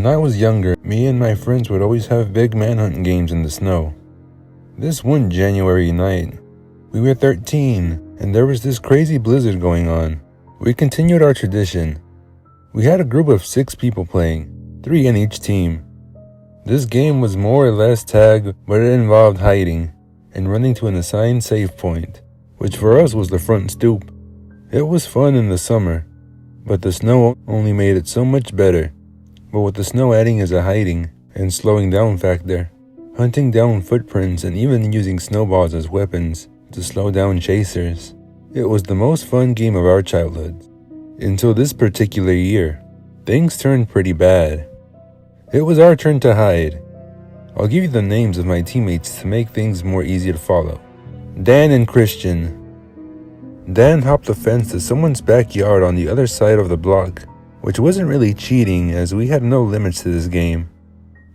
When I was younger, me and my friends would always have big manhunt games in the snow. This one January night, we were 13, and there was this crazy blizzard going on. We continued our tradition. We had a group of 6 people playing, 3 in each team. This game was more or less tag, but it involved hiding and running to an assigned save point, which for us was the front stoop. It was fun in the summer, but the snow only made it so much better. But with the snow adding is a hiding and slowing down factor, hunting down footprints and even using snowballs as weapons to slow down chasers. It was the most fun game of our childhood. Until this particular year, things turned pretty bad. It was our turn to hide. I'll give you the names of my teammates to make things more easy to follow. Dan and Christian. Dan hopped the fence to someone's backyard on the other side of the block, which wasn't really cheating as we had no limits to this game.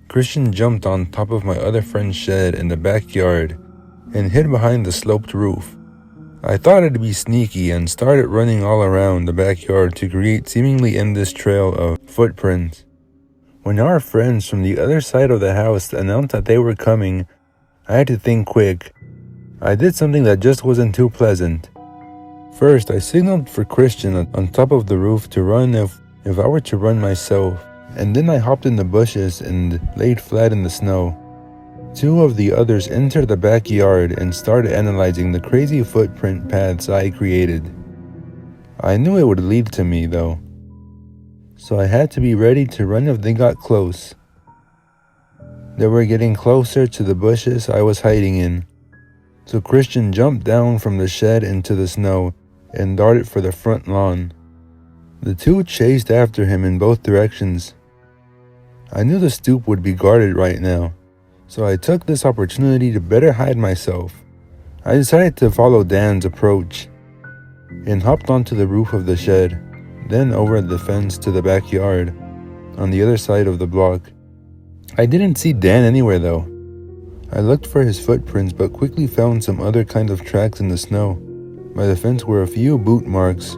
Christian jumped on top of my other friend's shed in the backyard and hid behind the sloped roof. I thought it'd be sneaky and started running all around the backyard to create seemingly endless trail of footprints. When our friends from the other side of the house announced that they were coming, I had to think quick. I did something that just wasn't too pleasant. First, I signaled for Christian on top of the roof to run if I were to run myself, and then I hopped in the bushes and laid flat in the snow. 2 of the others entered the backyard and started analyzing the crazy footprint paths I created. I knew it would lead to me though, so I had to be ready to run if they got close. They were getting closer to the bushes I was hiding in, so Christian jumped down from the shed into the snow and darted for the front lawn. The 2 chased after him in both directions. I knew the stoop would be guarded right now, so I took this opportunity to better hide myself. I decided to follow Dan's approach and hopped onto the roof of the shed, then over the fence to the backyard on the other side of the block. I didn't see Dan anywhere though. I looked for his footprints but quickly found some other kind of tracks in the snow. By the fence were a few boot marks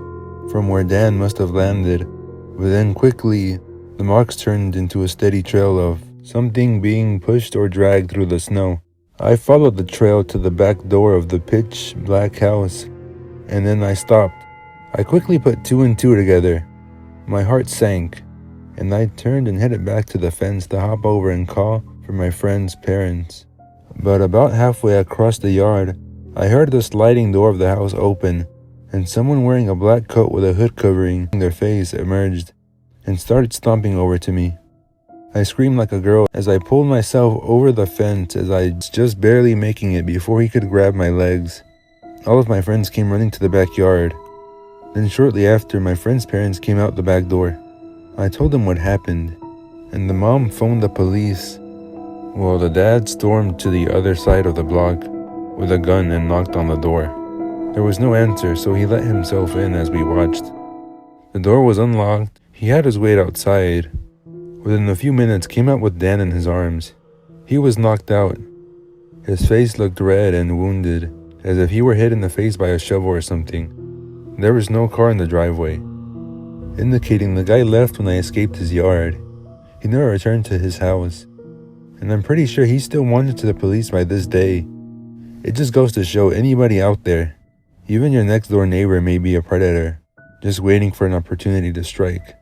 from where Dan must have landed, but then quickly the marks turned into a steady trail of something being pushed or dragged through the snow. I followed the trail to the back door of the pitch black house, and then I stopped. I quickly put 2 and 2 together. My heart sank, and I turned and headed back to the fence to hop over and call for my friend's parents. But about halfway across the yard, I heard the sliding door of the house open, and someone wearing a black coat with a hood covering their face emerged and started stomping over to me. I screamed like a girl as I pulled myself over the fence as I was just barely making it before he could grab my legs. All of my friends came running to the backyard. Then shortly after, my friend's parents came out the back door. I told them what happened, and the mom phoned the police. Well, the dad stormed to the other side of the block with a gun and knocked on the door. There was no answer, so he let himself in as we watched. The door was unlocked. He had us wait outside. Within a few minutes, came out with Dan in his arms. He was knocked out. His face looked red and wounded, as if he were hit in the face by a shovel or something. There was no car in the driveway, indicating the guy left when I escaped his yard. He never returned to his house, and I'm pretty sure he's still wanted to the police by this day. It just goes to show anybody out there, even your next door neighbor may be a predator, just waiting for an opportunity to strike.